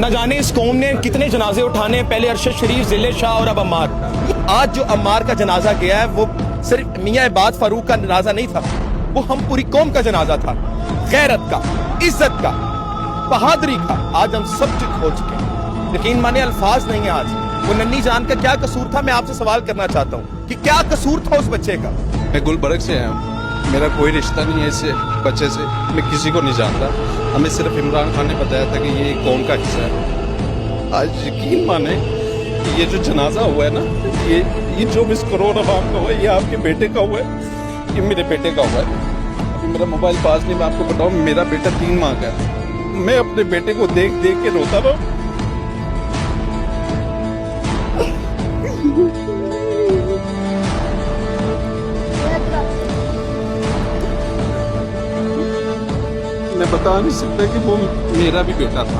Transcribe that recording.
نہ جانے اس قوم نے کتنے جنازے اٹھانے، پہلے ارشد شریف، ذل شاہ اور اب عمار. آج جو عمار کا جنازہ گیا ہے وہ صرف میاں عباد فاروق کا جنازہ نہیں تھا، وہ ہم پوری قوم کا جنازہ تھا، غیرت کا، عزت کا، بہادری کا. آج ہم سب کچھ کھو چکے ہیں، یقین مانے الفاظ نہیں ہیں. آج وہ ننھی جان کا کیا قصور تھا، میں آپ سے سوال کرنا چاہتا ہوں کہ کیا قصور تھا اس بچے کا؟ میں گلبرگ سے آیا ہوں، میرا کوئی رشتہ نہیں ہے اس بچے سے، میں کسی کو نہیں جانتا. ہمیں صرف عمران خان نے بتایا تھا کہ یہ قوم کا حصہ ہے. آج یقین مانے یہ جو جنازہ ہوا ہے نا، یہ جو مس کروڑ عوام کا ہوا ہے، یہ آپ کے بیٹے کا ہوا ہے، یہ میرے بیٹے کا ہوا ہے. ابھی میرا موبائل پاس نہیں، میں آپ کو بتاؤں میرا بیٹا 3 ماہ کا ہے. میں اپنے بیٹے کو دیکھ دیکھ کے روتا رہا. میں بتا نہیں سکتا کہ وہ میرا بھی بیٹا تھا.